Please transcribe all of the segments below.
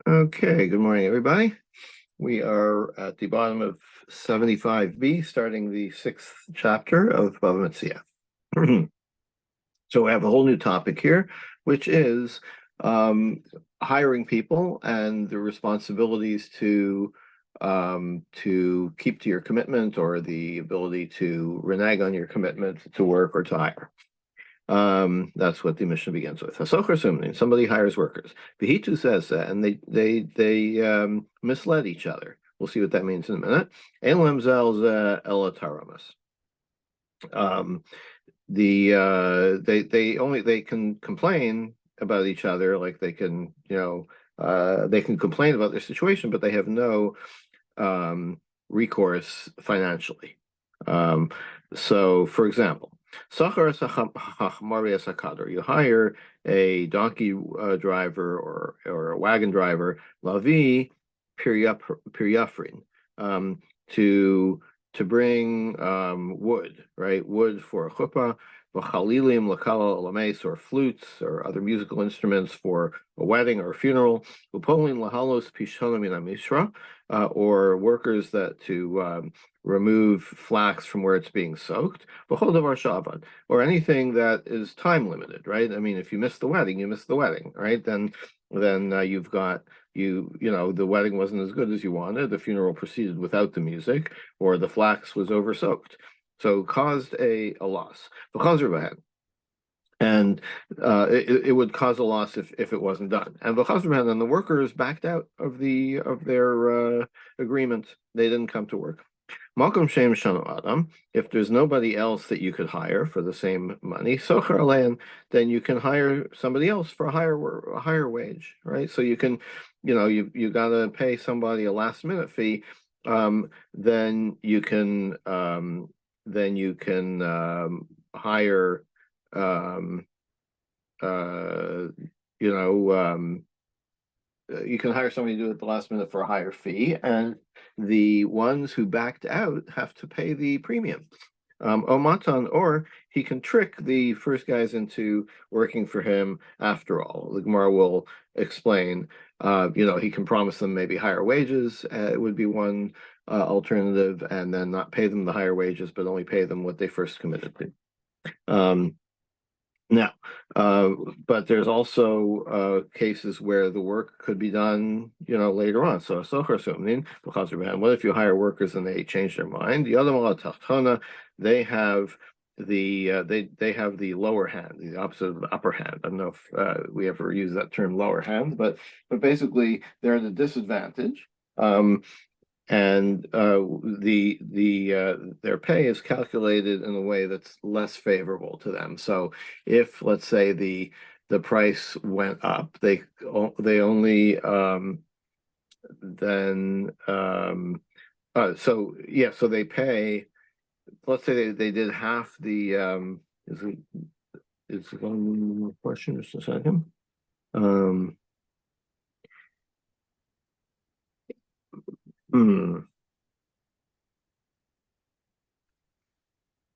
Okay, good morning, everybody. We are at the bottom of 75b, starting the sixth chapter of Bava Metzia. So we have a whole new topic here, which is hiring people and the responsibilities to keep to your commitment or the ability to renege on your commitment to work or to hire. That's what the mission begins with. Somebody hires workers. Vihitu says that, and they misled each other. We'll see what that means in a minute. Um, they can complain about each other, like they can complain about their situation, but they have no recourse financially. Um, so, for example, you hire a donkey driver or a wagon driver, lavi piryafrin, to bring wood, right? Wood for a chuppah, v'chalilim lakala alames, or flutes or other musical instruments for a wedding or a funeral, upolin lahalos pishonim in mishra, or workers that to remove flax from where it's being soaked, or anything that is time limited, right? I mean, if you miss the wedding, you miss the wedding, right? Then you've got the wedding wasn't as good as you wanted, the funeral proceeded without the music, or the flax was over soaked, so caused a loss. And it would cause a loss if it wasn't done. And the workers backed out of their agreement. They didn't come to work. Malcolm Shem Shanu Adam, if there's nobody else that you could hire for the same money, Socher Alein, then you can hire somebody else for a higher wage, right? So you can, you gotta pay somebody a last minute fee, then you can hire uh, you know you can hire somebody to do it at the last minute for a higher fee, and the ones who backed out have to pay the premium. Omatan, or he can trick the first guys into working for him after all. The Gemara will explain, he can promise them maybe higher wages. It would be one alternative, and then not pay them the higher wages, but only pay them what they first committed to. Now, but there's also cases where the work could be done, later on. So, what if you hire workers and they change their mind? The other they have they have the lower hand, the opposite of the upper hand. I don't know if we ever use that term lower hand, but basically they're at a disadvantage. And their pay is calculated in a way that's less favorable to them. So if, let's say, the price went up, they only then so they pay. Let's say they did half the is it one more question just a second? Hmm.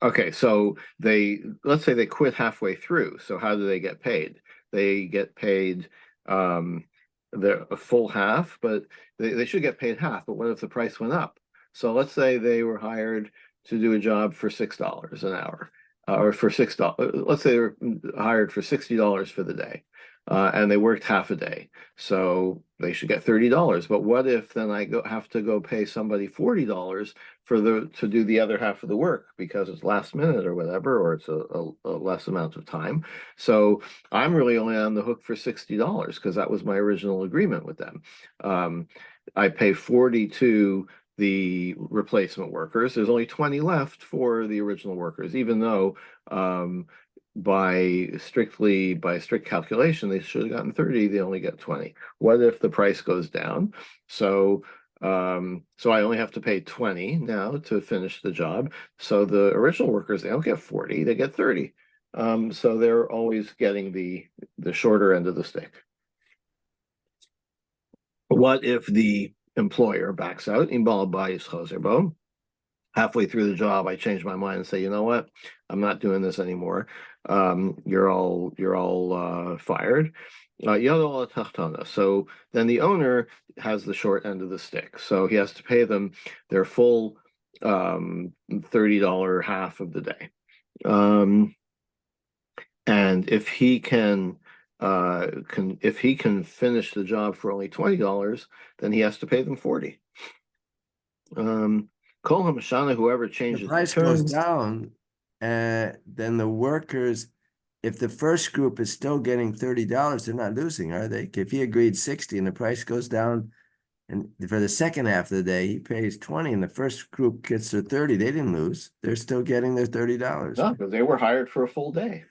Okay, so let's say they quit halfway through. So how do they get paid? They get paid the a full half, but they should get paid half. But what if the price went up? So let's say they were hired to do a job for $6 an hour, or for $6. Let's say they were hired for $60 for the day, and they worked half a day. So they should get $30. But what if then I have to go pay somebody $40 to do the other half of the work because it's last minute or whatever, or it's a less amount of time. So I'm really only on the hook for $60 because that was my original agreement with them. I pay 40 to the replacement workers. There's only 20 left for the original workers, even though by strict calculation, they should have gotten 30, they only get 20. What if the price goes down? So I only have to pay 20 now to finish the job. So the original workers, they don't get 40, they get 30. So they're always getting the shorter end of the stick. What if the employer backs out? Halfway through the job, I change my mind and say, you know what? I'm not doing this anymore. You're all fired. Yado tachtana. So then the owner has the short end of the stick. So he has to pay them their full $30 half of the day. Um, and if he can finish the job for only $20, then he has to pay them 40. Kol Hamashana, whoever The changes the price goes terms. down, then the workers, if the first group is still getting $30, they're not losing, are they? If he agreed 60 and the price goes down, and for the second half of the day, he pays 20 and the first group gets their 30, they didn't lose. They're still getting their $30. No, because they were hired for a full day.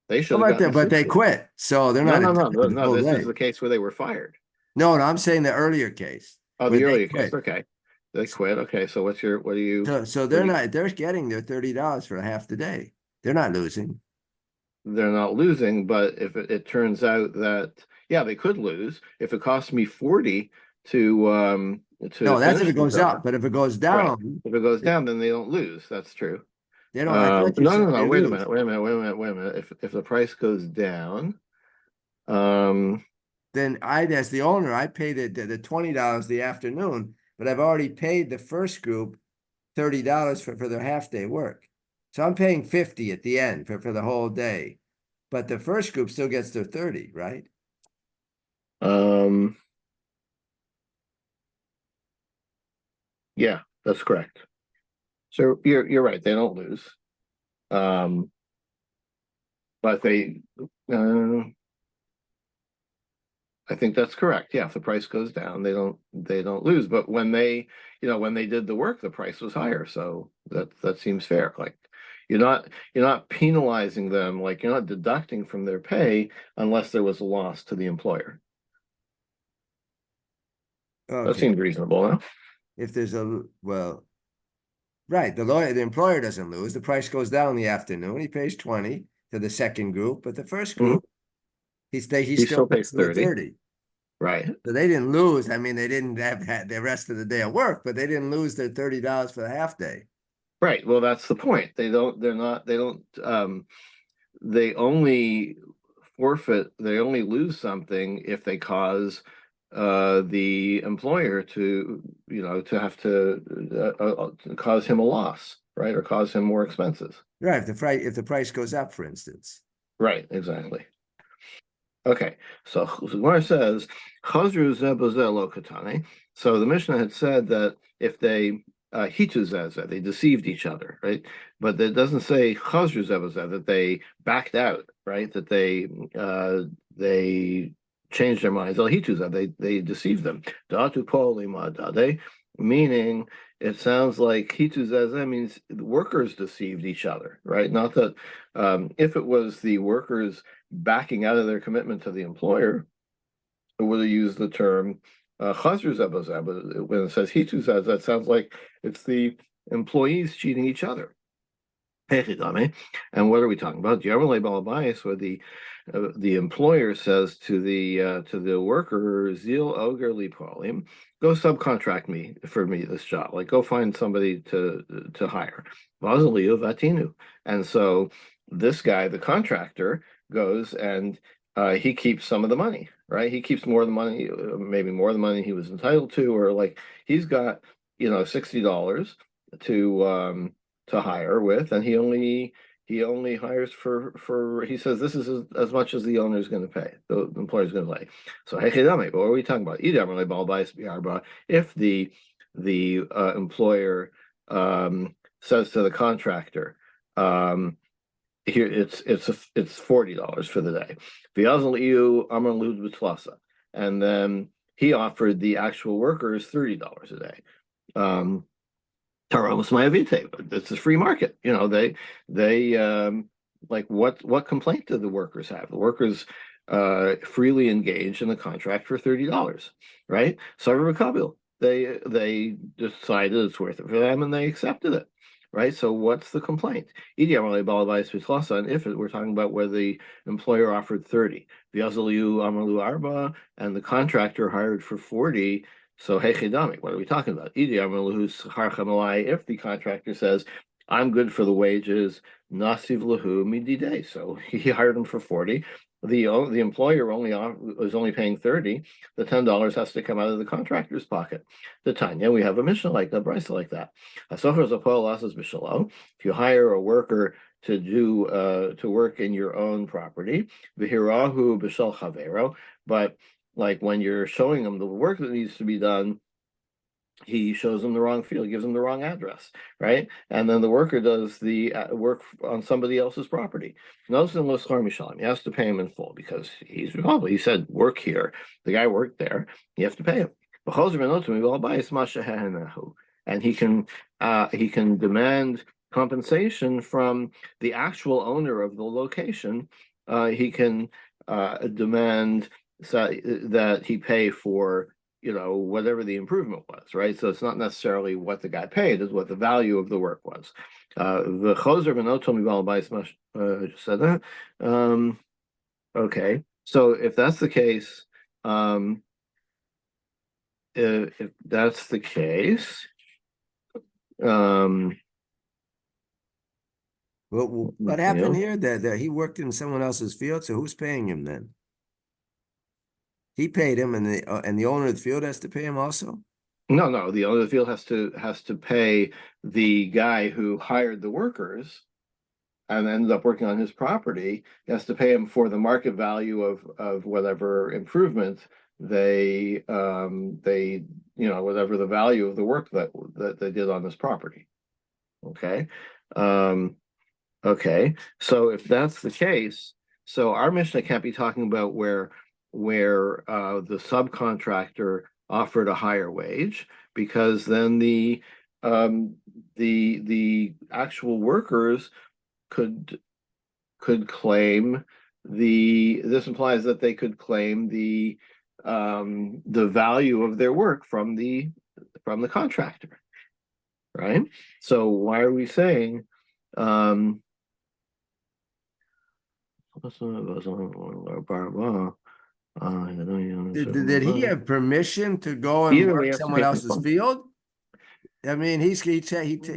They should Oh, have gotten but they 60. quit, so they're No, not no, no, entitled no, to the no. full This is day. the case where they were fired. No, I'm saying the earlier case Oh, where the they earlier case. quit. Okay. They quit. Okay. So So what do you, they're getting their $30 for half the day. They're not losing. they're not losing, but if it turns out that, yeah, they could lose. If it costs me 40 to No, that's if finish it the goes job, up. But if it goes right. down, If it goes down, then they don't lose. That's true. they don't. I thought you No, said no, no. they Wait a lose. minute. Wait a minute. Wait a minute. Wait a minute. If the price goes down, um, Then as the owner, I paid the $20 the afternoon, but I've already paid the first group $30 for their half day work. So I'm paying 50 at the end for the whole day. But the first group still gets their 30, right? um, yeah, that's correct. So you're right. They don't lose. Um, but uh, I think that's correct. Yeah, if the price goes down, they don't lose. But when they did the work, the price was higher. So that seems fair. Like you're not penalizing them, like you're not deducting from their pay unless there was a loss to the employer. That Okay. seems reasonable, huh? If there's right, the employer doesn't lose. The price goes down in the afternoon. He pays 20 to the second group, but the first Hmm. group, he He still still pays pays the 30. 30. Right. So they didn't lose. I mean, they didn't have had the rest of the day of work, but they didn't lose their $30 for the half day. Right. Well, that's the point. They only they only lose something if they cause the employer to have to cause him a loss, right? Or cause him more expenses. Right. If the price goes up, for instance. Right, exactly. Okay, so Gemara says, "Chazru zeh b'zeh lo katane." So the Mishnah had said that if they hitu zeh zeh, they deceived each other, right? But it doesn't say chazru zeh b'zeh, that they backed out, right? That they changed their minds. El hitu zeh, they deceived them. Da'atu kol imadade, meaning it sounds like hitu zeh zeh means the workers deceived each other, right? Not that if it was the workers backing out of their commitment to the employer, it would have used the term chazru zeh b'zeh, but when it says hitu zeh, that sounds like it's the employees cheating each other. And what are we talking about? Generally, Balabais, where the employer says to the worker, "Zil oger li polim, go subcontract me for me this job. Like go find somebody to hire." Vazalio vatinu, and so this guy, the contractor, goes and he keeps some of the money, right? He keeps more of the money, maybe more of the money he was entitled to, or like he's got $60 to hire with, and he only hires for he says this is as much as the owner is going to pay, the employer is going to pay. So hechidame, what are we talking about? If the employer says to the contractor, here it's $40 for the day. And then he offered the actual workers $30 a day. It's a free market. They like what complaint do the workers have? The workers freely engage in the contract for $30, right? So they decided it's worth it for them and they accepted it. Right. So what's the complaint? And if we're talking about where the employer offered 30, and the contractor hired for 40, so hechidami, what are we talking about? If the contractor says, "I'm good for the wages," nasiv lahu mididei, so he hired him for 40, the employer is only paying 30, the $10 has to come out of the contractor's pocket. The Tanya, we have a mission like that, Bryce like that. If you hire a worker to do to work in your own property, v'hirahu b'shel chavero, but like when you're showing them the work that needs to be done, he shows them the wrong field, gives them the wrong address, right? And then the worker does the work on somebody else's property. Notice in Los Mishalim, he has to pay him in full because he's responsible. He said, work here. The guy worked there. You have to pay him. And he can demand compensation from the actual owner of the location. He can demand that he pay for whatever the improvement was, right? So it's not necessarily what the guy paid, is what the value of the work was. The Choser said that. Okay, so if that's the case, if that's the case, what happened here? That he worked in someone else's field, so who's paying him then? He paid him, and the owner of the field has to pay him also. No, the owner of the field has to pay the guy who hired the workers and ended up working on his property. He has to pay him for the market value of whatever improvement they whatever the value of the work that they did on this property. Okay. Okay. So if that's the case, so our Mishnah can't be talking about where the subcontractor offered a higher wage, because then the actual workers could claim this implies that they could claim the value of their work from the contractor, right? So why are we saying did he have permission to go and work someone else's field? I mean, he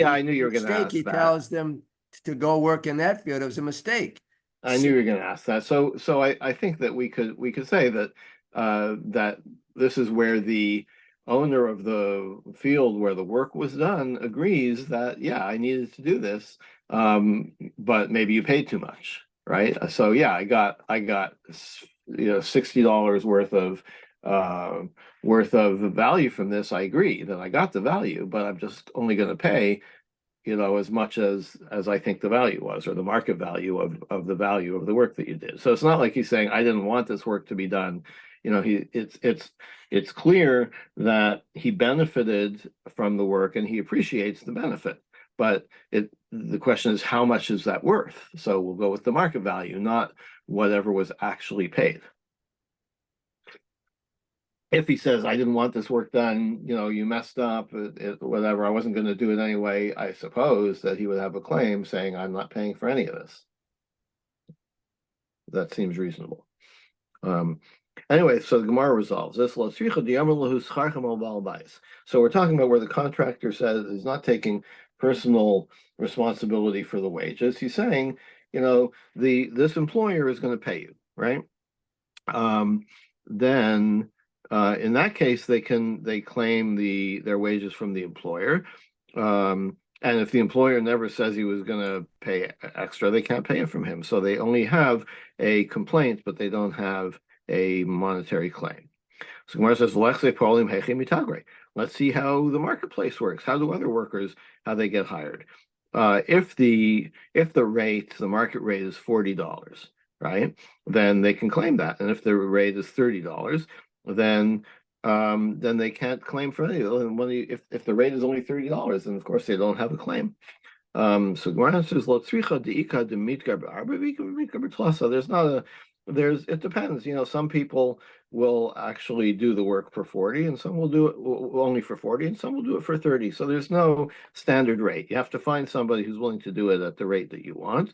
I knew you were going to ask he that. tells them to go work in that field. It was a mistake. I knew you were going to ask that. So I think that we could say that that this is where the owner of the field where the work was done agrees that, yeah, I needed to do this, but maybe you paid too much, right? So yeah, I got $60 worth of value from this. I agree that I got the value, but I'm just only going to pay as much as I think the value was, or the market value of the value of the work that you did. So it's not like he's saying, I didn't want this work to be done. It's clear that he benefited from the work and he appreciates the benefit. But the question is, how much is that worth? So we'll go with the market value, not whatever was actually paid. If he says, I didn't want this work done, you messed up, whatever, I wasn't going to do it anyway, I suppose that he would have a claim saying, I'm not paying for any of this. That seems reasonable. Anyway, so the Gemara resolves this. So we're talking about where the contractor says he's not taking personal responsibility for the wages. He's saying, this employer is going to pay you, right? Then in that case, they claim their wages from the employer. And if the employer never says he was going to pay extra, they can't pay it from him. So they only have a complaint, but they don't have a monetary claim. So Gemara says, let's see how the marketplace works. How do other workers, how they get hired? If the market rate is $40, right, then they can claim that. And if the rate is $30, then they can't claim for any. If the rate is only $30, then of course they don't have a claim. So Gemara says, it depends. Some people will actually do the work for 40, and some will do it only for 40, and some will do it for 30. So there's no standard rate. You have to find somebody who's willing to do it at the rate that you want.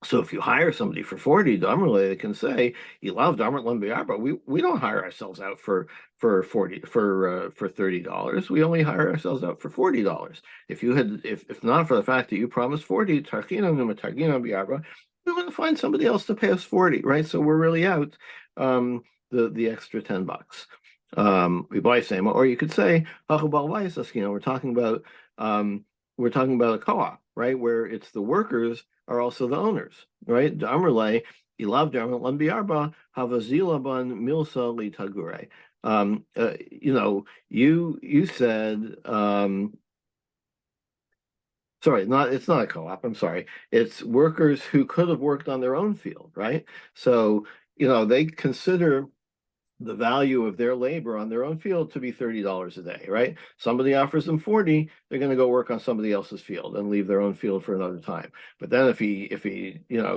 So if you hire somebody for 40, they can say, "You love but we don't hire ourselves out for $30. We only hire ourselves out for $40. If not for the fact that you promised 40, we want to find somebody else to pay us 40, right? So we're really out the extra $10. We buy same, or you could say, we're talking about a co-op, right? Where it's the workers are also the owners, right? Ilav Lambiarba Havazila ban Milsa li Tagure. You said sorry, it's not a co-op, I'm sorry. It's workers who could have worked on their own field, right? So, they consider the value of their labor on their own field to be $30 a day, right? Somebody offers them 40, they're going to go work on somebody else's field and leave their own field for another time. But then if he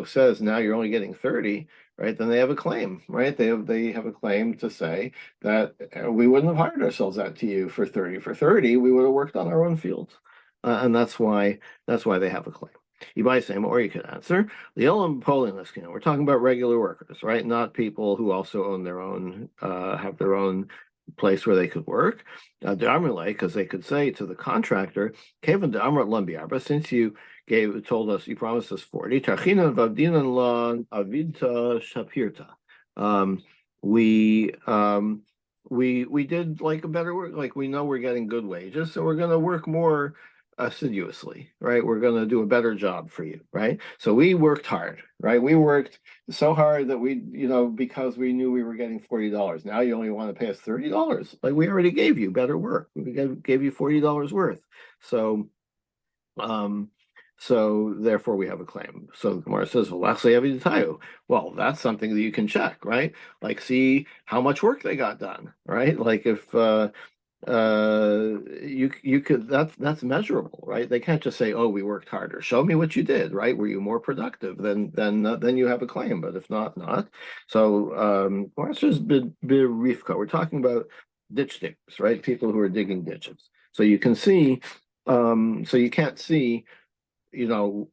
says now you're only getting 30, right? Then they have a claim, right? They have a claim to say that we wouldn't have hired ourselves out to you for 30. For 30, we would have worked on our own fields. And that's why they have a claim. You buy same, or you could answer the Elam polling list. We're talking about regular workers, right? Not people who also own their own, have their own place where they could work. Because they could say to the contractor, Kevin Amrat Lambiarba, since you told us you promised us 40, Tarchina Vavdinan La Avidta Shapirta. We did like a better work, like we know we're getting good wages, so we're gonna work more assiduously, right? We're going to do a better job for you, right? So we worked hard, right? We worked so hard that because we knew we were getting $40. Now you only want to pay us $30. Like we already gave you better work. We gave you $40 worth. So, therefore we have a claim. So the Gemara says, well, that's something that you can check, right? Like see how much work they got done, right? Like if you could that's measurable, right? They can't just say, oh, we worked harder. Show me what you did, right? Were you more productive? Then you have a claim. But if not. So Martha's Rivka, we're talking about ditch diggers, right? People who are digging ditches. So you can see so you can't see how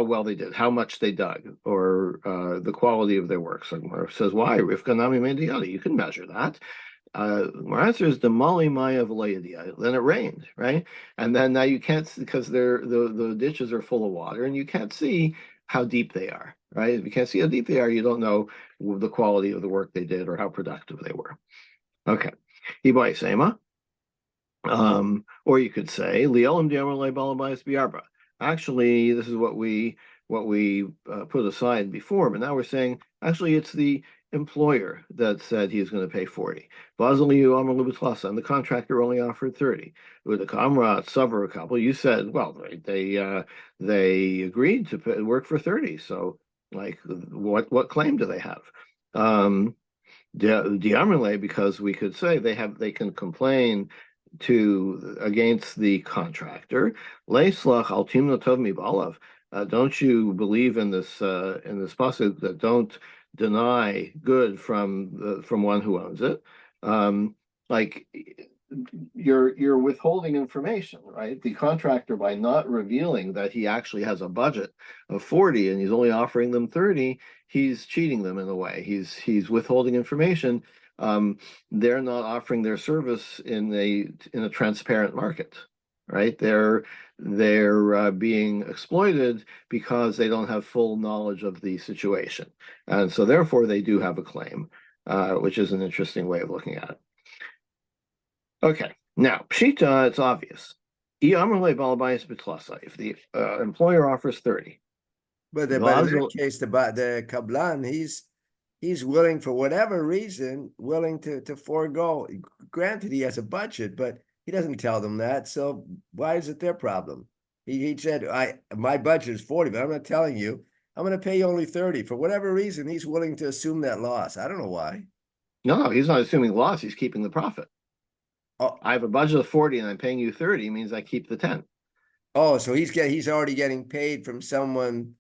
well they did, how much they dug, or the quality of their work. So Martha says, why? Rivka Nami Mendiada, you can measure that. My answer is the Mali Maya Valayadia. Then it rained, right? And then now you can't see because the ditches are full of water and you can't see how deep they are, right? If you can't see how deep they are, you don't know the quality of the work they did or how productive they were. Okay. Ibai Sema. Or you could say Liolam Diamalai Balabayas Biarba. Actually, this is what we put aside before, but now we're saying actually it's the employer that said he's going to pay 40. And the contractor only offered 30. With the Kamrat Savar couple, you said, well, they agreed to work for 30. So like what claim do they have? Because we could say they can complain against the contractor. Leislach al timno tov mi balav. Don't you believe in this passage that don't deny good from one who owns it? Like you're withholding information, right? The contractor, by not revealing that he actually has a budget of 40 and he's only offering them 30, he's cheating them in a way. He's withholding information. They're not offering their service in a transparent market, right? They're being exploited because they don't have full knowledge of the situation, and so therefore they do have a claim, which is an interesting way of looking at it. Okay, now pshita, it's obvious. If the employer offers 30, but in that case, the kablan, he's willing, for whatever reason, willing to forego. Granted, he has a budget, but he doesn't tell them that. So why is it their problem? He said, my budget is 40, but I'm not telling you. I'm going to pay you only 30. For whatever reason, he's willing to assume that loss. I don't know why. No, he's not assuming loss. He's keeping the profit. Oh, I have a budget of 40 and I'm paying you 30 means I keep the 10. Oh, so he's already getting paid from someone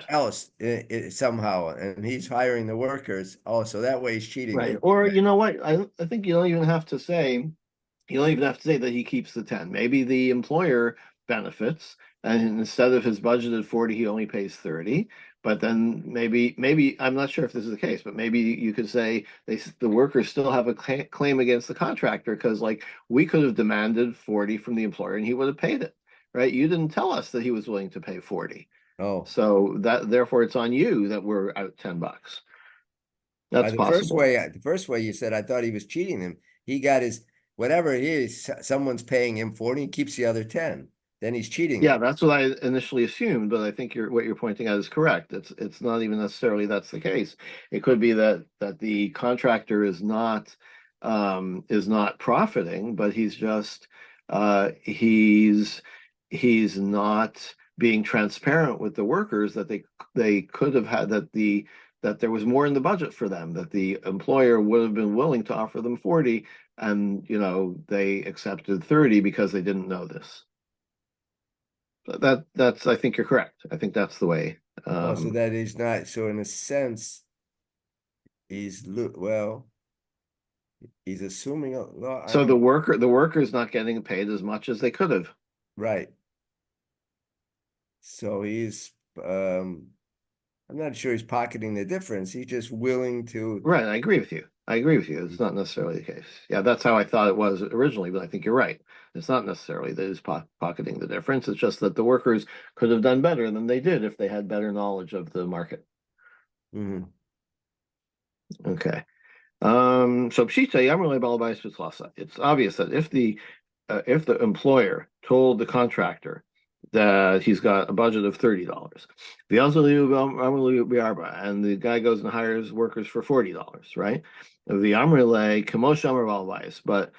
else somehow, and he's hiring the workers. Oh, so that way he's cheating. Right. Or you know what? I think you don't even have to say that he keeps the 10. Maybe the employer benefits, and instead of his budgeted 40, he only pays 30. But then maybe I'm not sure if this is the case, but maybe you could say the workers still have a claim against the contractor because like we could have demanded 40 from the employer and he would have paid it, right? You didn't tell us that he was willing to pay 40. Oh, So that therefore it's on you that we're out $10. That's possible. the first way you said, I thought he was cheating him. He got his whatever it is, someone's paying him for it, and he keeps the other 10. Then he's cheating Yeah, him. that's what I initially assumed, but I think what you're pointing out is correct. It's not even necessarily that's the case. It could be that the contractor is not profiting, but he's not being transparent with the workers that they could have had that there was more in the budget for them, that the employer would have been willing to offer them 40, and they accepted 30 because they didn't know this. That's I think you're correct. I think that's the way. Oh, so that he's not. So in a sense, well, he's assuming a lot. I So mean, the worker's not getting paid as much as they could have. right. So I'm not sure he's pocketing the difference. He's just willing to. Right, I agree with you. I agree with you. It's not necessarily the case. Yeah, that's how I thought it was originally, but I think you're right. It's not necessarily that he's pocketing the difference. It's just that the workers could have done better than they did if they had better knowledge of the market. Mhm. Okay. So Pshita Yamrle Balabais Pitlasa. It's obvious that if the employer told the contractor that he's got a budget of $30, and the guy goes and hires workers for $40, right? The Amrle Kamosha Balabais, but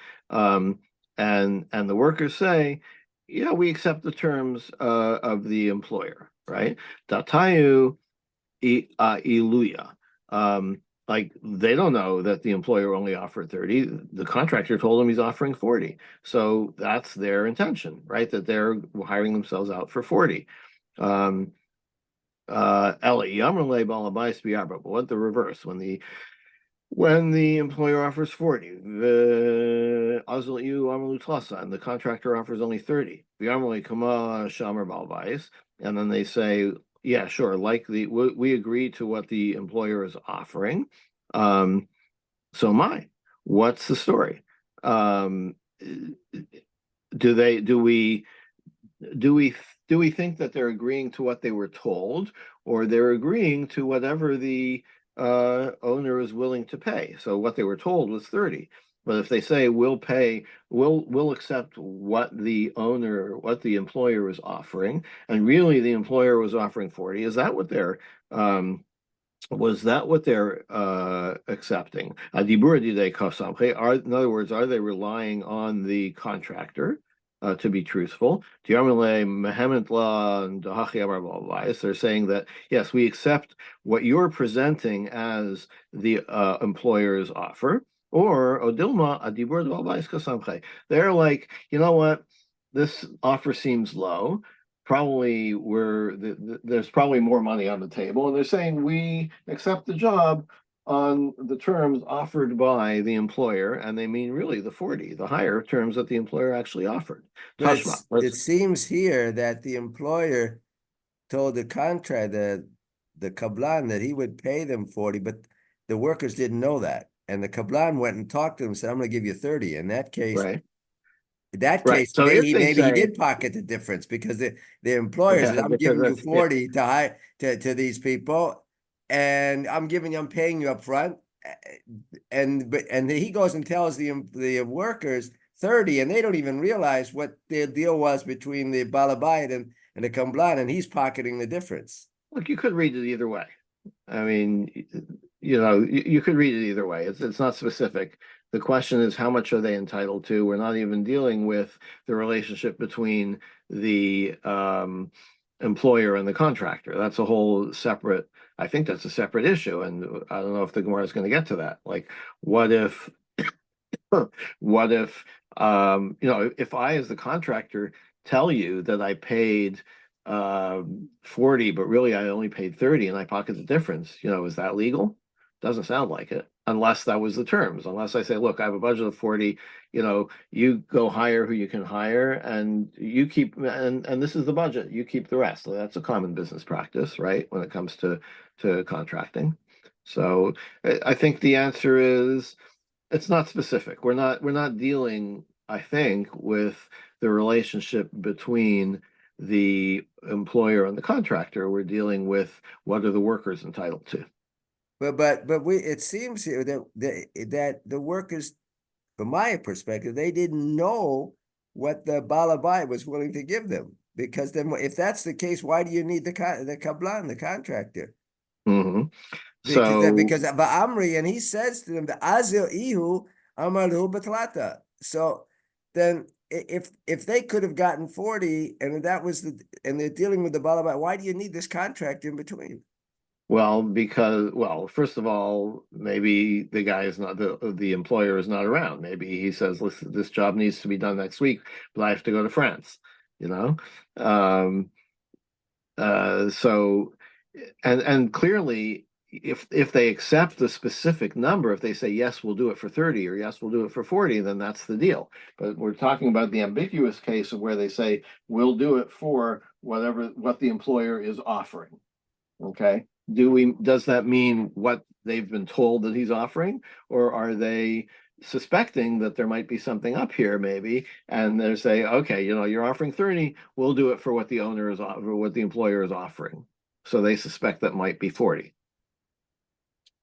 and the workers say, yeah, we accept the terms of the employer, right? Datayu Iluya. Like they don't know that the employer only offered 30. The contractor told them he's offering 40. So that's their intention, right? That they're hiring themselves out for 40. Um, but what the reverse when the employer offers 40, the and the contractor offers only 30. And then they say, yeah, sure, we agree to what the employer is offering. Um, what's the story? Um, do they do we do we think that they're agreeing to what they were told, or they're agreeing to whatever the owner is willing to pay? So what they were told was 30. But if they say we'll accept what the employer is offering, and really the employer was offering 40, is that what they're was that what they're accepting? In other words, are they relying on the contractor to be truthful? They're saying that, yes, we accept what you're presenting as the employer's offer. Or Odilma Adibur Kasamche. They're like, you know what? This offer seems low. There's probably more money on the table, and they're saying we accept the job on the terms offered by the employer, and they mean really the 40, the higher terms that the employer actually offered. But Tashma, it seems here that the employer told the contract the kablan that he would pay them 40, but the workers didn't know that. And the kablan went and talked to him and said, I'm going to give you 30. right, In that right. case, So if they maybe he say did pocket the difference because the employer says, yeah, I'm because giving you that's yeah, 40 to these people, and I'm paying you up front. And he goes and tells the workers 30, and they don't even realize what their deal was between the Balabayit and the Kamblan, and he's pocketing the difference. look, you could read it either way. I mean, you could read it either way. It's not specific. The question is, how much are they entitled to? We're not even dealing with the relationship between the employer and the contractor. That's a whole separate, I think that's a separate issue. And I don't know if the Gemara is going to get to that. Like, what if, what if, if I, as the contractor, tell you that I paid 40, but really I only paid 30 and I pocket the difference. Is that legal? Doesn't sound like it, unless that was the terms. Unless I say, look, I have a budget of 40, you go hire who you can hire and you keep and this is the budget, you keep the rest. So that's a common business practice, right? When it comes to contracting. So I think the answer is it's not specific. We're not dealing, I think, with the relationship between the employer and the contractor. We're dealing with what are the workers entitled to. But it seems here that the workers, from my perspective, they didn't know what the Balabai was willing to give them. Because then, if that's the case, why do you need the kablan, the contractor? Mm-hmm. Because Ba'amri, and he says to them, the Azil Ihu Amalu Batlata. So then, if they could have gotten 40, and that was and they're dealing with the Balabai, why do you need this contract in between? Well, first of all, maybe the guy is not the employer is not around. Maybe he says, "Listen, this job needs to be done next week, but I have to go to France." You know, um, so and clearly, if they accept the specific number, if they say yes, we'll do it for 30 or yes, we'll do it for 40, then that's the deal. But we're talking about the ambiguous case of where they say we'll do it for what the employer is offering. Okay. Does that mean what they've been told that he's offering, or are they suspecting that there might be something up here maybe, and they say, okay, you're offering 30, we'll do it for what the owner is or what the employer is offering. So they suspect that might be 40.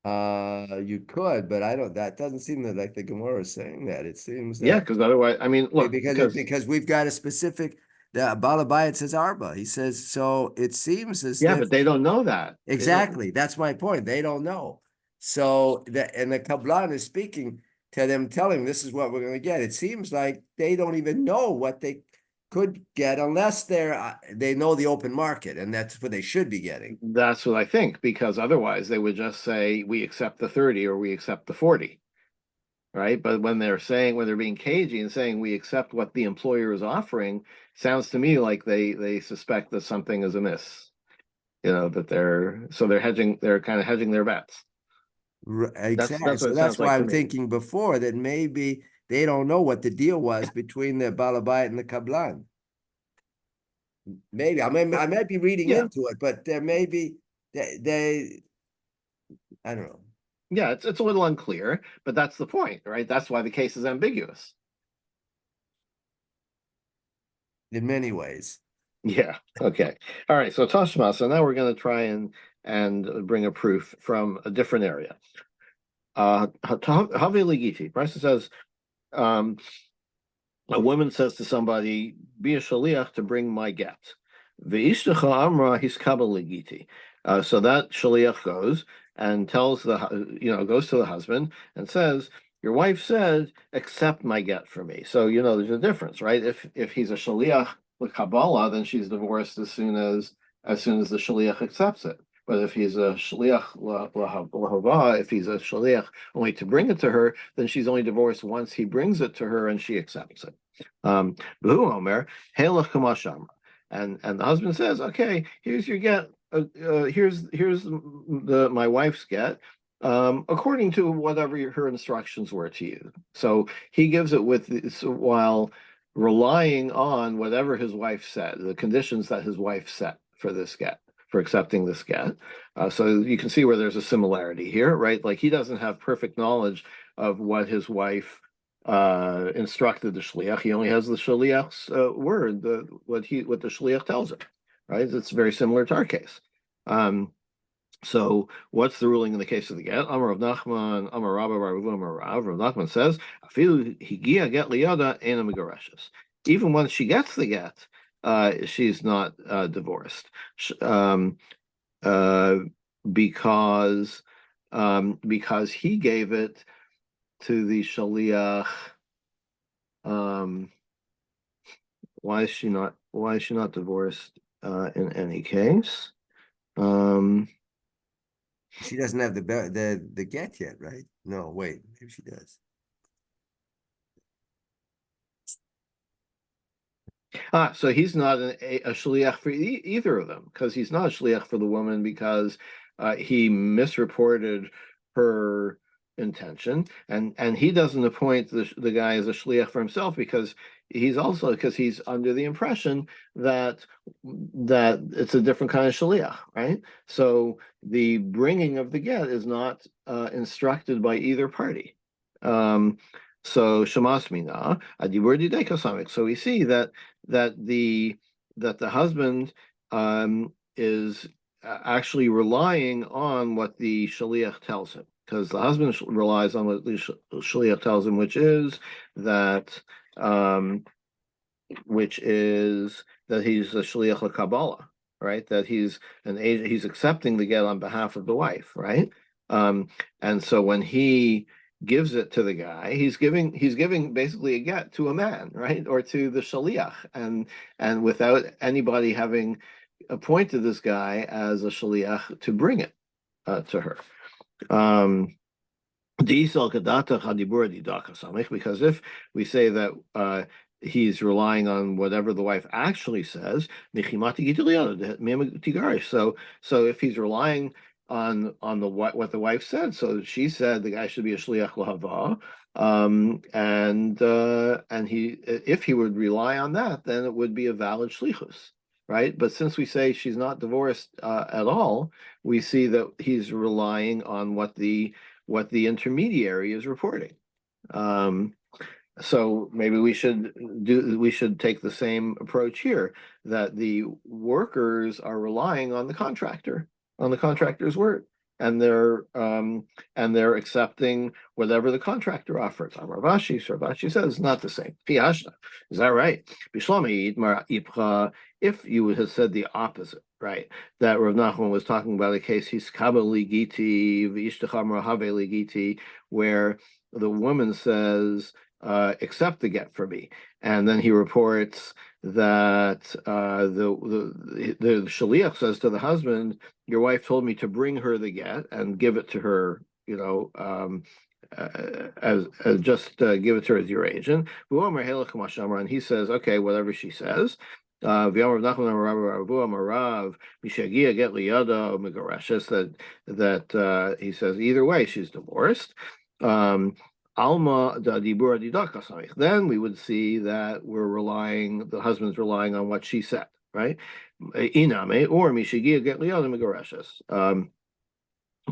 You could, but I don't. That doesn't seem like the Gemara is saying that. It seems Yeah, that because otherwise, I mean, look, because we've got a specific. The Balabayat says Arba. He says so. It seems as yeah, if but they don't know that. exactly. That's my point. They don't know. So the Kablan is speaking to them, telling this is what we're going to get. It seems like they don't even know what they could get unless they know the open market, and that's what they should be getting. That's what I think, because otherwise they would just say we accept the 30 or we accept the 40. Right? But when they're being cagey and saying we accept what the employer is offering, sounds to me like they suspect that something is amiss. That they're kind of hedging their bets. Exactly. That's what So it that's sounds why like to I'm me. thinking before that maybe they don't know what the deal was between the Balabayat and the Kablan. Maybe I might be reading Yeah, into it, but there may be they I don't know. yeah, it's a little unclear, but that's the point, right? That's why the case is ambiguous. In many ways. Yeah. Okay. All right. So Tashma. So now we're going to try and bring a proof from a different area. Havi Price says, um, a woman says to somebody, "Be a shaliach to bring my get." V'ishtecha amra hiskabel legiti. So that shaliach goes and tells goes to the husband and says, "Your wife said, accept my get for me." So there's a difference, right? If he's a shaliach with Kabbalah, then she's divorced as soon as the shaliach accepts it. But if he's a shaliach lahava, if he's a shaliach only to bring it to her, then she's only divorced once he brings it to her and she accepts it. B'hu omer helach kamasham, and the husband says, "Okay, here's your get. Here's my wife's get." According to whatever her instructions were to you. So he gives it while relying on whatever his wife said, the conditions that his wife set for this get, for accepting this get. So you can see where there's a similarity here, right? Like he doesn't have perfect knowledge of what his wife instructed the shliach. He only has the shliach's word, what the shliach tells him, right? It's very similar to our case. So what's the ruling in the case of the get? Amar Rav Nachman, Amar Rabba Amar Rav. Rav Nachman says, "Afilu higia get liyada ena megareshes." Even when she gets the get, she's not divorced, uh, because he gave it to the shaliach. Why is she not divorced in any case? She doesn't have the get yet, right? No, wait, maybe she does. So he's not a shliach for either of them, because he's not a shliach for the woman because he misreported her intention, and he doesn't appoint the guy as a shliach for himself because he's under the impression that it's a different kind of shliach, right? So the bringing of the get is not instructed by either party. So Shamas Mina, Adibur Didei Kasamic. So we see that the the husband is actually relying on what the shaliach tells him, because the husband relies on what the shaliach tells him, um, which is that he's a shaliach l'kabbalah, right? That he's an agent, he's accepting the get on behalf of the wife, right? And so when he gives it to the guy, he's giving basically a get to a man, right? Or to the shaliach, and without anybody having appointed this guy as a shaliach to bring it to her. Because if we say that he's relying on whatever the wife actually says, so if he's relying on the what the wife said, so she said the guy should be a shliach lahava, and he if he would rely on that, then it would be a valid shlichus, right? But since we say she's not divorced at all, we see that he's relying on what the intermediary is reporting. So maybe we should take the same approach here, that the workers are relying on the contractor's word, and they're accepting whatever the contractor offers. Amar Rashi, so Rashi says not the same. Piashna, is that right? If you would have said the opposite, right? That Rav Nachman was talking about a case, hiskaba ligiti v'ishtecha marhave ligiti, where the woman says, accept the get for me. And then he reports that the shaliach says to the husband, your wife told me to bring her the get and give it to her, as just give it to her as your agent. And he says, okay, whatever she says. That he says either way she's divorced. Alma da dibura didakasamich. Then we would see that the husband's relying on what she said, right? Iname or mishagia get liyada megareshes.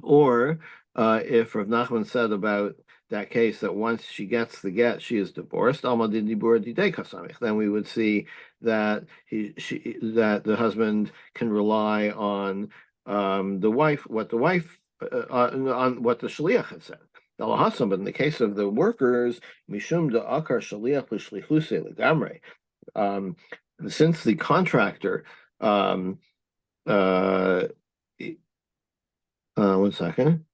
Or if Rav Nachman said about that case that once she gets the get, she is divorced. Alma di dibura didekasamich. Then we would see that that the husband can rely on the wife, on what the shaliach had said. But in the case of the workers, mishum de akar shaliach l'shlichuse legamre, since the contractor, 1 second.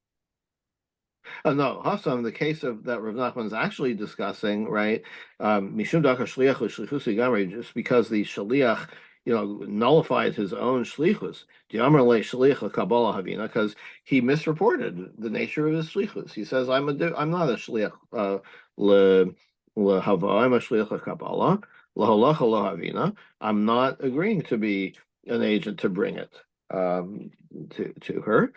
No, Hassam, in the case of that Rav Nachman's actually discussing, right? Mishum dakar shliach l'shlichus gamri, just because the shliach, nullified his own shlichus. Diamar le shliach l'kabbalah havina, because he misreported the nature of his shlichus. He says, I'm not a shliach l'hava, I'm a shliach l'kabbalah, l'holacha l'havina. I'm not agreeing to be an agent to bring it to her.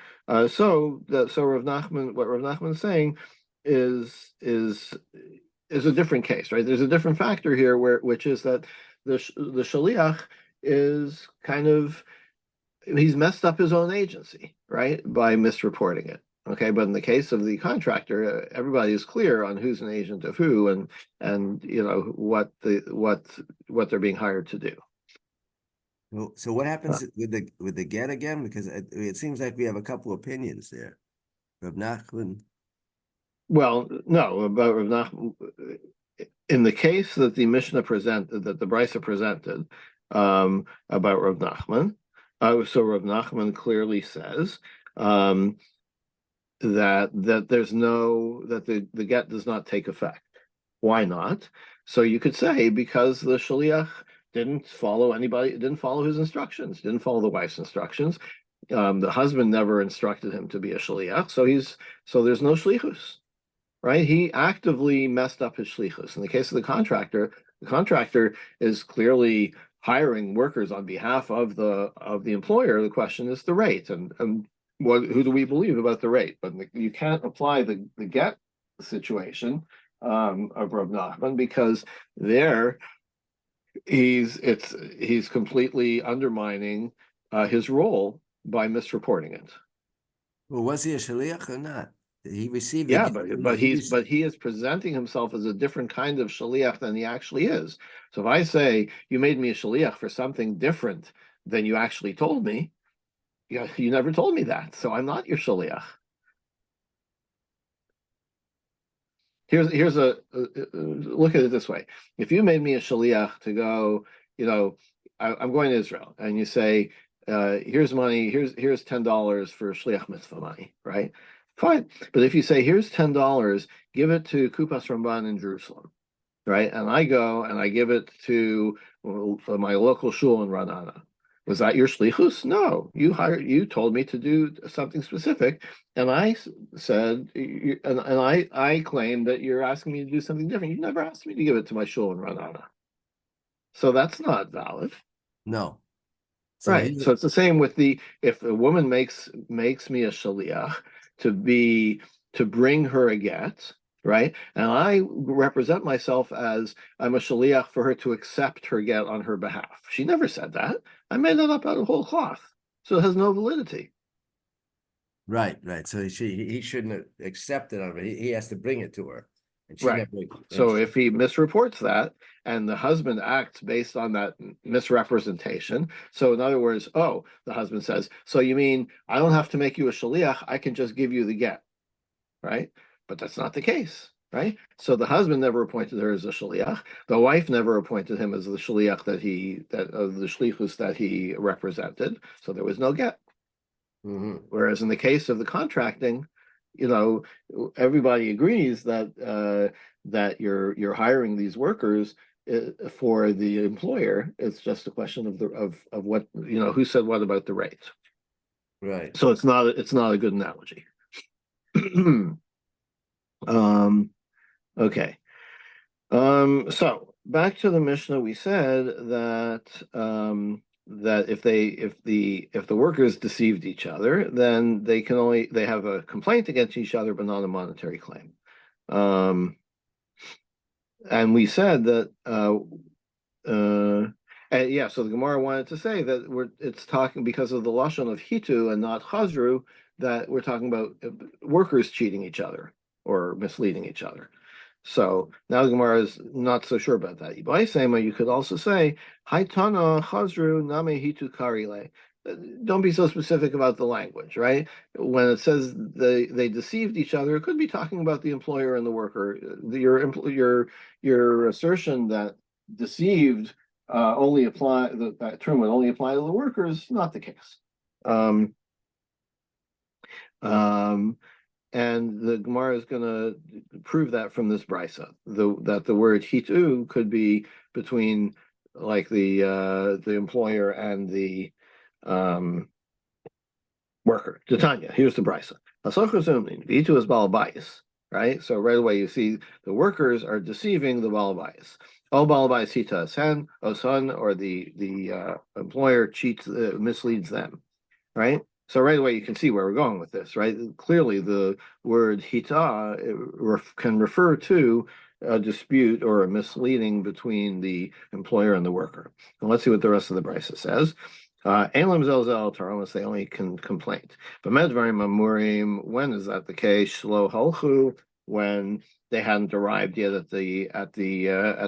So Rav Nachman, what Rav Nachman is saying is a different case, right? There's a different factor here, which is that the shaliach is he's messed up his own agency, right, by misreporting it. Okay, but in the case of the contractor, everybody is clear on who's an agent of who, and what they're being hired to do. So what happens with the get again? Because it seems like we have a couple opinions there. Rav Nachman. Well, no, about Rav Nachman. In the case that the Mishnah presented, that the Brisa presented about Rav Nachman, so Rav Nachman clearly says that the get does not take effect. Why not? So you could say because the shaliach didn't follow his instructions, didn't follow the wife's instructions. The husband never instructed him to be a shaliach, so there's no shlichus, right? He actively messed up his shlichus. In the case of the contractor is clearly hiring workers on behalf of the employer. The question is the rate, and who do we believe about the rate? But you can't apply the get situation of Rav Nachman, because there he's completely undermining his role by misreporting it. Well, was he a shaliach or not? He received the Yeah, gift. No, but he is presenting himself as a different kind of shaliach than he actually is. So if I say you made me a shaliach for something different than you actually told me, you never told me that, so I'm not your shaliach. Here's look at it this way. If you made me a shaliach to go, I'm going to Israel, and you say, here's money, here's $10 for shliach mitzvah money, right? Fine. But if you say, here's $10, give it to Kupas Ramban in Jerusalem, right? And I go and I give it to my local shul in Ranana. Was that your shlichus? No, you told me to do something specific, and I said, I claim that you're asking me to do something different. You never asked me to give it to my shul in Ranana, so that's not valid. No. So Right. So it's the same with if a woman makes me a shaliach to bring her a get, right? And I represent myself as I'm a shaliach for her to accept her get on her behalf. She never said that. I made that up out of whole cloth. So it has no validity. right. So he shouldn't have accepted it. He has to bring it to her, and she Right. never. So if he misreports that and the husband acts based on that misrepresentation, so in other words, oh, the husband says, so you mean I don't have to make you a shaliach, I can just give you the get, right? But that's not the case, right? So the husband never appointed her as a shaliach. The wife never appointed him as the shaliach that of the shlichus that he represented. So there was no get. Whereas in the case of the contracting, you know, everybody agrees that you're hiring these workers for the employer. It's just a question of what who said what about the rate. Right. So it's not a good analogy. Okay. So back to the Mishnah, we said that if the workers deceived each other, then they have a complaint against each other, but not a monetary claim. And we said that yeah, so the Gemara wanted to say that it's talking because of the lashon of hitu and not chazru, that we're talking about workers cheating each other or misleading each other. So now the Gemara is not so sure about that. By Sema, you could also say, Haitana Chazru Name Hitu Karile. Don't be so specific about the language, right? When it says they deceived each other, it could be talking about the employer and the worker. Your assertion that deceived that term would only apply to the workers, not the case. Um, um, and the Gemara is going to prove that from this brisa, that the word hitu could be between like the employer and the worker. Titania, here's the brisa. Hitu is balabais, right? So right away you see the workers are deceiving the balabais. Oh, balabais hita asan, osan, or the employer misleads them, right? So right away you can see where we're going with this, right? Clearly the word hita can refer to a dispute or a misleading between the employer and the worker. And let's see what the rest of the brisa says. Elam zelzel taromas, they only can complain. But medvarim amurim, when is that the case? Shlo halchu, when they hadn't arrived yet at the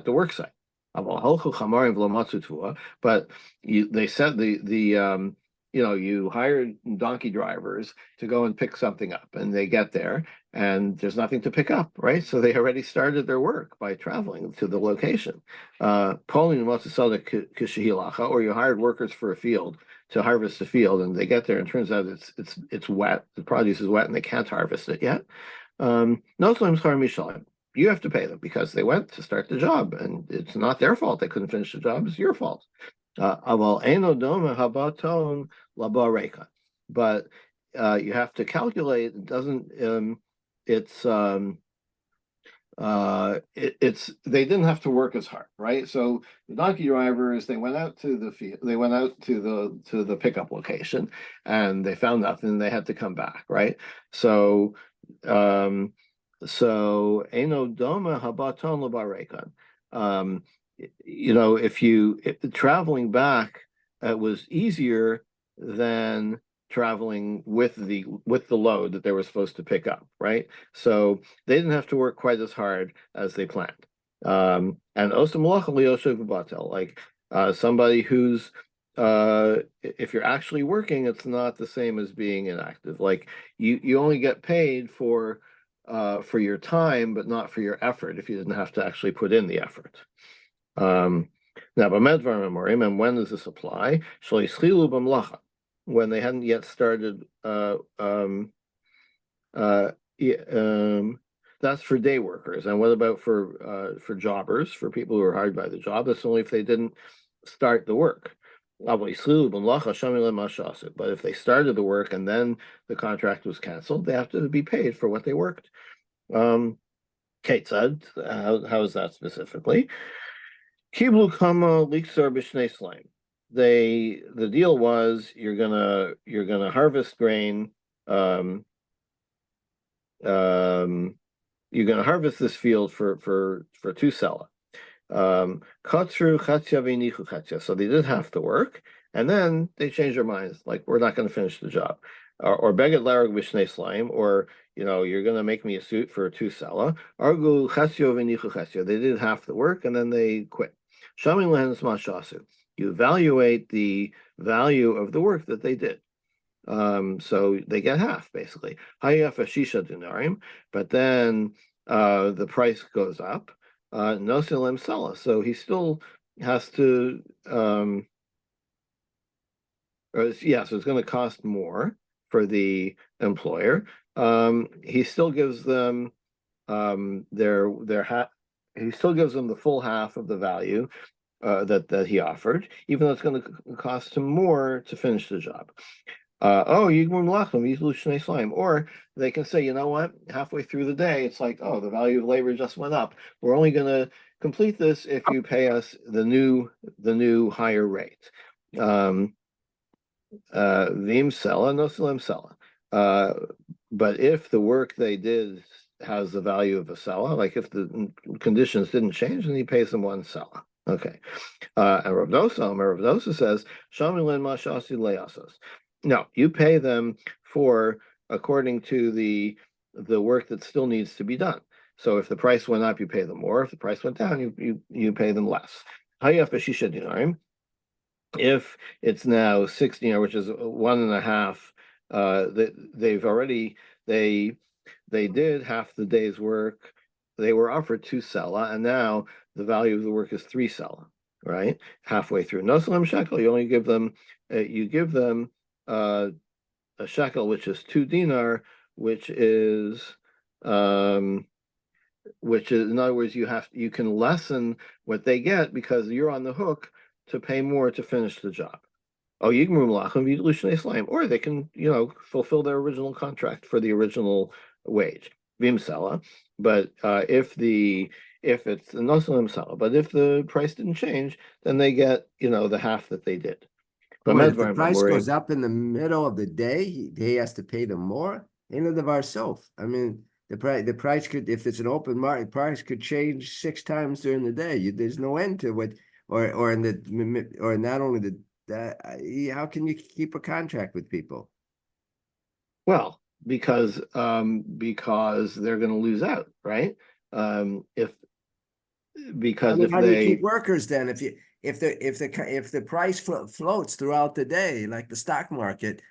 work site. Aval halchu chamarim v'lo matzu tvua, but they said you hired donkey drivers to go and pick something up, and they get there and there's nothing to pick up, right? So they already started their work by traveling to the location. Or you hired workers for a field to harvest the field, and they get there and it turns out it's wet, the produce is wet and they can't harvest it yet. No, you have to pay them because they went to start the job, and it's not their fault they couldn't finish the job, it's your fault. But you have to calculate. It doesn't. It's they didn't have to work as hard, right? So the donkey drivers, they went out to the field. They went out to the pickup location, and they found nothing. They had to come back, right? So eno doma habaton labarekan. If traveling back was easier than traveling with the load that they were supposed to pick up, right? So they didn't have to work quite as hard as they planned. And Osam Malacha Liyoshev Batel, like somebody who's if you're actually working, it's not the same as being inactive. Like you only get paid for your time, but not for your effort if you didn't have to actually put in the effort. Now, b'medvar memorim, and when does this apply? Shloischilu b'mlacha, when they hadn't yet started. Yeah, that's for day workers. And what about for jobbers, for people who are hired by the job? That's only if they didn't start the work. But if they started the work and then the contract was canceled, they have to be paid for what they worked. Kate said, how is that specifically? Kiblu kama liksar b'shnei slaim. The deal was you're gonna harvest grain. You're gonna harvest this field for 2 sela. Katzru chatzia v'nichu chatzia. So they did have to work, and then they changed their minds. Like, we're not going to finish the job, or beged larag b'shnei slaim, or you're going to make me a suit for 2 sela. Argu chatzio v'nichu chatzia. They did half the work, and then they quit. Shamim lehenes mashasu. You evaluate the value of the work that they did. So they get half, basically. Hayaf ashisha dinarim, but then the price goes up. No silem sala, so he still has to. So it's going to cost more for the employer. He still gives them he still gives them the full half of the value that he offered, even though it's going to cost him more to finish the job. Or they can say, you know what, halfway through the day, it's like, oh, the value of labor just went up. We're only going to complete this if you pay us the new higher rate. Vim sella, no salim sella. But if the work they did has the value of a sella, like if the conditions didn't change, then he pays them 1 sella. Okay. And Rav Dosa says, Shamilin mashasi leyasos. No, you pay them for according to the work that still needs to be done. So if the price went up, you pay them more. If the price went down, you pay them less. Hayaf b'shisha dinarim. If it's now 6 which is 1.5, they did half the day's work. They were offered 2 sela, and now the value of the work is 3 sela, right? Halfway through. No salam shekel. You only give them a shekel, which is 2 dinar, which is in other words, you can lessen what they get because you're on the hook to pay more to finish the job. Oh, or they can, fulfill their original contract for the original wage. Vimsela. But if it's no sala, but if the price didn't change, then they get, the half that they did. But if the price goes up in the middle of the day, he has to pay them more. End of our self. I mean, the price could, if it's an open market, price could change 6 times during the day. There's no end to what, or not only how can you keep a contract with people? Well, because they're going to lose out, right? If How do you keep workers then? If the price floats throughout the day, like the stock market,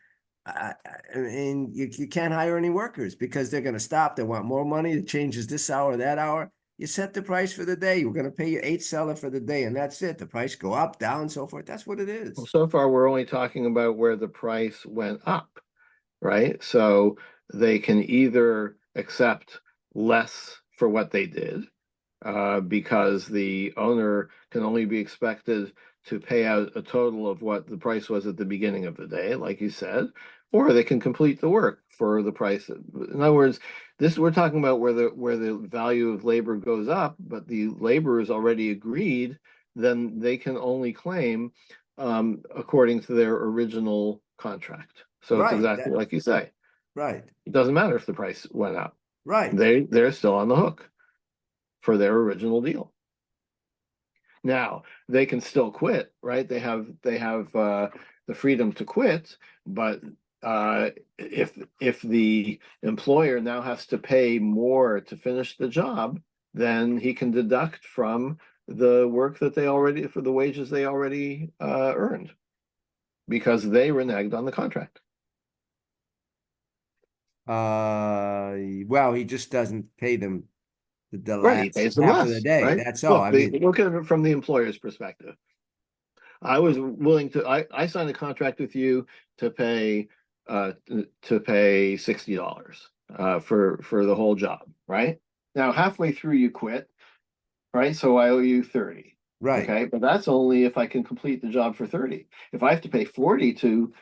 I mean, you can't hire any workers because they're going to stop. They want more money. It changes this hour, that hour. You set the price for the day. We're going to pay you 8 sela for the day, and that's it. The price go up, down, so forth. That's what it is. Well, so far, we're only talking about where the price went up, right? So they can either accept less for what they did, because the owner can only be expected to pay out a total of what the price was at the beginning of the day, like you said, or they can complete the work for the price. In other words, we're talking about where the value of labor goes up, but the labor is already agreed, then they can only claim according to their original contract. So it's exactly like you say. Right. It doesn't matter if the price went up. Right. They're still on the hook for their original deal. Now they can still quit, right? They have the freedom to quit, but if the employer now has to pay more to finish the job, then he can deduct from the work that they already, for the wages they already earned, because they reneged on the contract. Well, he just doesn't pay them the Right, he last pays them half of the less, day. right? That's all. I mean, Look at it from the employer's perspective. I was willing to, I signed a contract with you to pay $60 for the whole job, right? Now halfway through you quit, right? So I owe you 30. right. Okay, but that's only if I can complete the job for 30. If I have to pay 40 to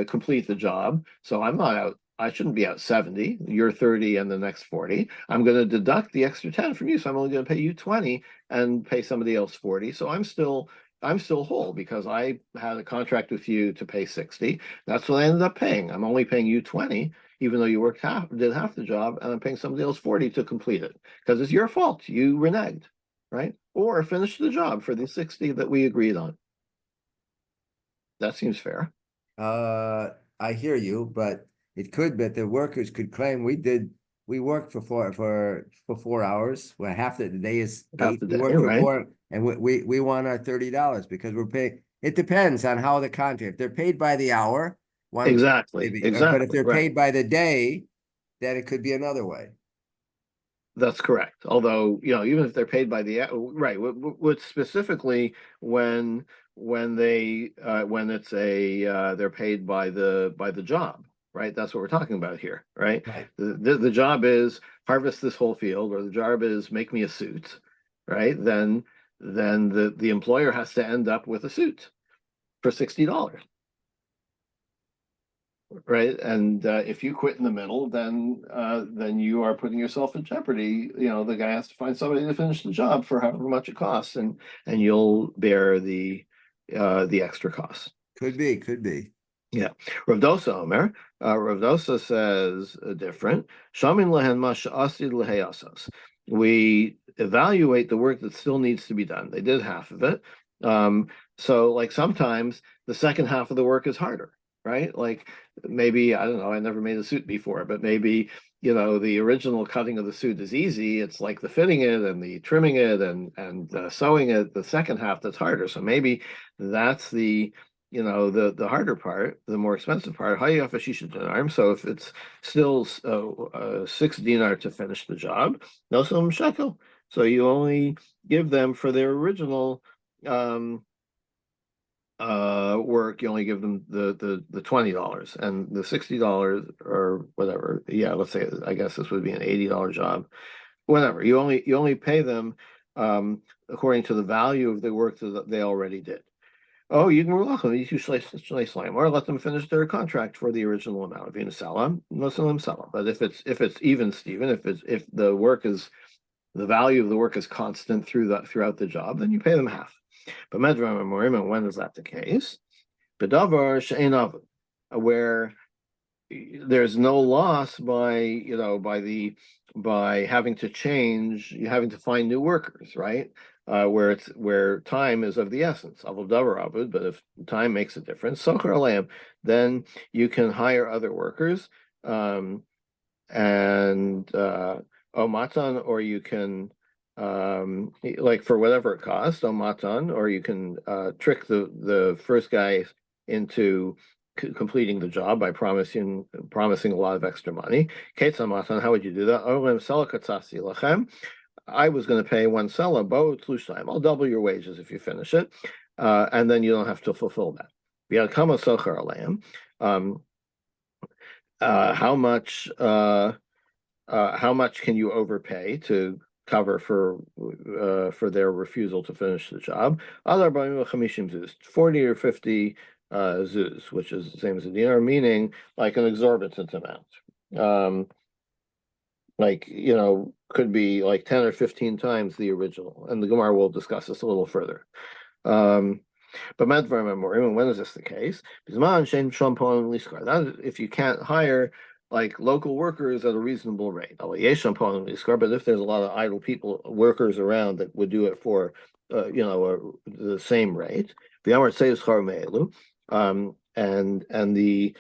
complete the job, so I'm not out, I shouldn't be out 70, you're 30 and the next 40. I'm going to deduct the extra 10 from you. So I'm only going to pay you 20 and pay somebody else 40. So I'm still whole because I had a contract with you to pay 60. That's what I ended up paying. I'm only paying you 20, even though you did half the job, and I'm paying somebody else 40 to complete it because it's your fault. You reneged, right? Or finish the job for the 60 that we agreed on. That seems fair. I hear you, but it could, but the workers could claim we worked for 4 hours. Well, half the day is Half 8. the We day, work for right? 4, and we want our $30 because we're paying. It depends on how the contract. If they're paid by the hour, one Exactly, maybe, but if exactly, they're right. paid by the day, then it could be another way. That's correct. Although, even if they're paid by the right, what specifically when it's they're paid by the job, right? That's what we're talking about here, right? Right. The job is harvest this whole field, or the job is make me a suit, right? Then the employer has to end up with a suit for $60. Right, and if you quit in the middle, then you are putting yourself in jeopardy. The guy has to find somebody to finish the job for however much it costs, and you'll bear the extra costs. Could be. Yeah, Rav Dosa Omer. Rav Dosa says different. Shamin lehen masha'asid leheyasas. We evaluate the work that still needs to be done. They did half of it. So like sometimes the second half of the work is harder, right? Like maybe, I don't know, I never made a suit before, but maybe, the original cutting of the suit is easy. It's like the fitting it and the trimming it and sewing it, the second half that's harder. So maybe that's the the harder part, the more expensive part. Hayafa shisha dinar. So if it's still 6 dinar to finish the job, no some shekel. So you only give them for their original work. You only give them the $20 and the $60 or whatever. Yeah, let's say I guess this would be an $80 job. Whatever. You only pay them according to the value of the work that they already did. Oh, you can welcome these two slime, or let them finish their contract for the original amount. If you sell them, listen them sell them. But if it's even, Stephen, if the value of the work is constant throughout the job, then you pay them half. But medvar memorim, and when is that the case? Bedavar she'ein where there's no loss by having to change, you having to find new workers, right? Where time is of the essence. Avul davar avud, but if time makes a difference, socher alayim, then you can hire other workers, and omatan, or you can like for whatever it costs, omatan, or you can trick the first guy into completing the job by promising a lot of extra money. Ketzamatan, how would you do that? I was going to pay one seller, I'll double your wages if you finish it, and then you don't have to fulfill that. How much can you overpay to cover for their refusal to finish the job? 40 or 50 zuz, which is the same as a dinar, meaning like an exorbitant amount. Like, could be like 10 or 15 times the original. And the Gemara will discuss this a little further. But when is this the case? That if you can't hire like local workers at a reasonable rate. But if there's a lot of idle workers around that would do it for the same rate, the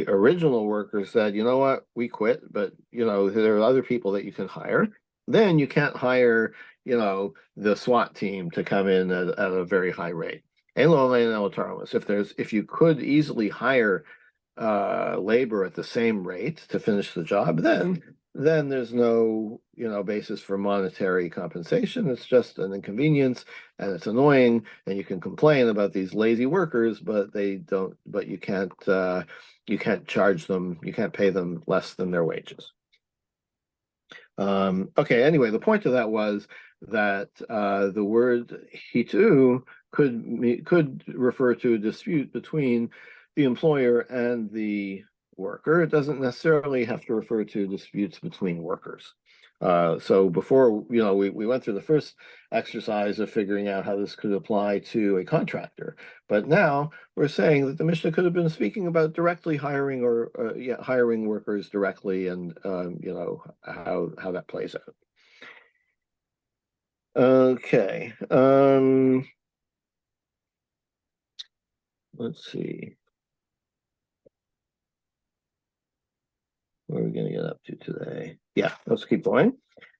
original worker said, you know what, we quit, but there are other people that you can hire. Then you can't hire, the SWAT team to come in at a very high rate. If you could easily hire labor at the same rate to finish the job, then there's no basis for monetary compensation. It's just an inconvenience, and it's annoying, and you can complain about these lazy workers, but you can't charge them, you can't pay them less than their wages. Okay, anyway, the point of that was that the word hitu could refer to a dispute between the employer and the worker. It doesn't necessarily have to refer to disputes between workers. So before, we went through the first exercise of figuring out how this could apply to a contractor. But now we're saying that the Mishnah could have been speaking about directly hiring or hiring workers directly, and how that plays out. Okay. Let's see. What are we going to get up to today? Yeah, let's keep going.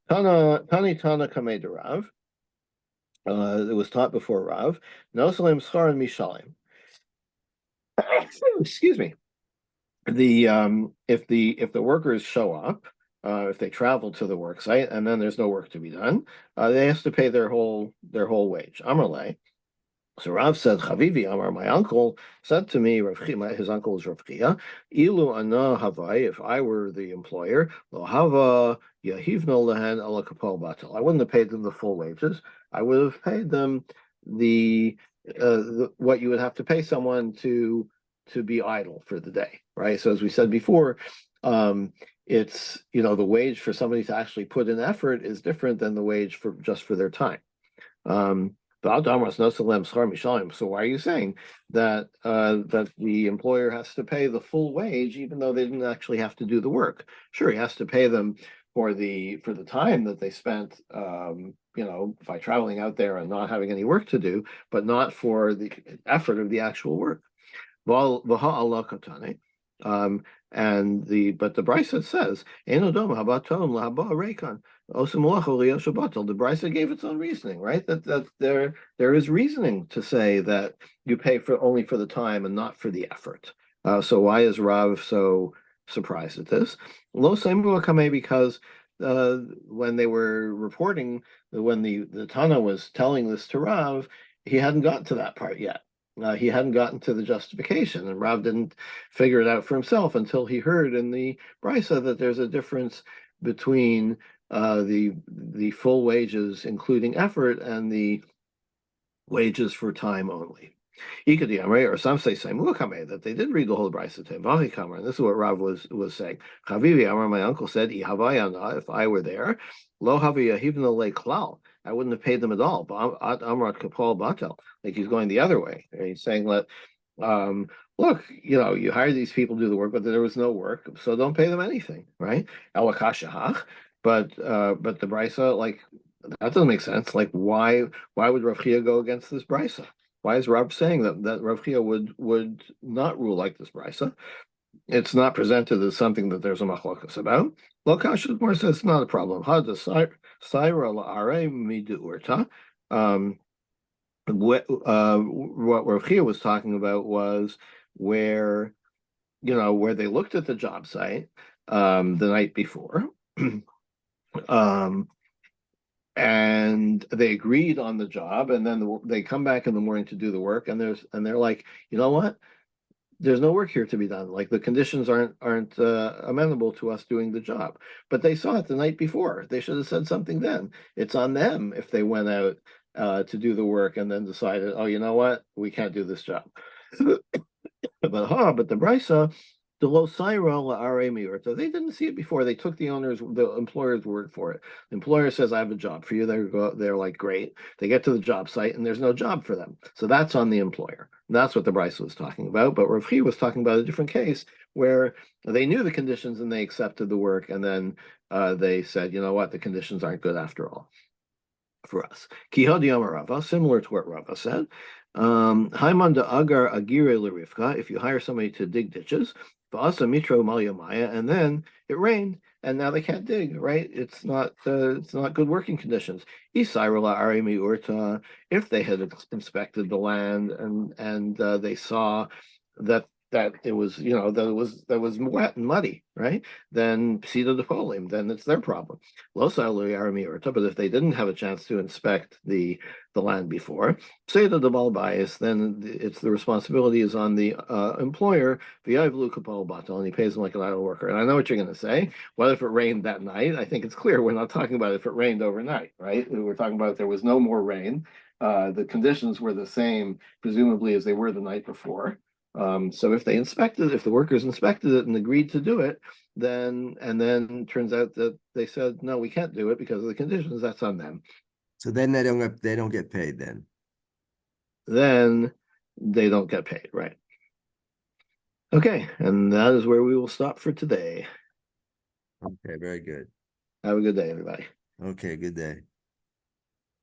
Tani Kamei de Rav. It was taught before Rav. Nosalim Schar and Mishalim. Excuse me. If the workers show up, if they travel to the work site and then there's no work to be done, they have to pay their whole wage. Amarle. So Rav said, Chavivi Amar, my uncle said to me, his uncle is Rav Chia, Ilu ana havai, if I were the employer, lo hava yahivno lehen ala kapol batel. I wouldn't have paid them the full wages. I would have paid them the what you would have to pay someone to be idle for the day, right? So as we said before, it's the wage for somebody to actually put in effort is different than the wage for just for their time. So why are you saying that that the employer has to pay the full wage even though they didn't actually have to do the work? Sure, he has to pay them for the time that they spent by traveling out there and not having any work to do, but not for the effort of the actual work. But the Brisa says, the Brisa gave its own reasoning, right? That there is reasoning to say that you pay only for the time and not for the effort. So why is Rav so surprised at this? Because when they were reporting, when the Tana was telling this to Rav, he hadn't gotten to that part yet. He hadn't gotten to the justification, and Rav didn't figure it out for himself until he heard in the Brisa that there's a difference between the full wages, including effort, and the wages for time only. Or some say that they did read the whole Brisa to him. And this is what Rav was saying. Chavivi Amar, my uncle said, if I were there, lo klal, I wouldn't have paid them at all. Amrat kapol batel, like he's going the other way. He's saying that, look, you hire these people to do the work, but there was no work, so don't pay them anything, right? Elakashahach, but the Brisa, like, that doesn't make sense. Like, why would Rav Chia go against this Brisa? Why is Rav saying that Rav Chia would not rule like this Brisa? It's not presented as something that there's a machlokas about. Lokash more says it's not a problem. What Rav Chia was talking about was where they looked at the job site the night before. And they agreed on the job, and then they come back in the morning to do the work, and they're like, you know what? There's no work here to be done. Like, the conditions aren't amenable to us doing the job. But they saw it the night before. They should have said something then. It's on them if they went out to do the work and then decided, oh, you know what? We can't do this job. But the Brisa, the Losaira la'arei miurta, they didn't see it before. They took the employer's word for it. The employer says, I have a job for you. They're like, great. They get to the job site and there's no job for them. So that's on the employer. And that's what the Brisa was talking about. But Rav Chi was talking about a different case where they knew the conditions and they accepted the work. And then they said, you know what? The conditions aren't good after all. for us. Kihodi Amar Rava, similar to what Rava said. Haiman da Agar Agire L'Rivka, if you hire somebody to dig ditches, Va'asa Mitro Malyamaya, and then it rained, and now they can't dig, right? It's not good working conditions. Isairala Arimi Urta, if they had inspected the land and they saw that it was, that it was wet and muddy, right? Then Psita Depolim, then it's their problem. Losalu Arimi Urta, but if they didn't have a chance to inspect the land before, say to the ball bias, then it's the responsibility is on the employer, and he pays them like an idle worker. And I know what you're going to say. What if it rained that night? I think it's clear we're not talking about if it rained overnight, right? We're talking about if there was no more rain. The conditions were the same, presumably, as they were the night before. So if the workers inspected it and agreed to do it, then turns out that they said, no, we can't do it because of the conditions, that's on them. So then they don't get paid then. Then they don't get paid, right? Okay, and that is where we will stop for today. Okay, very good. Have a good day, everybody. Okay, good day.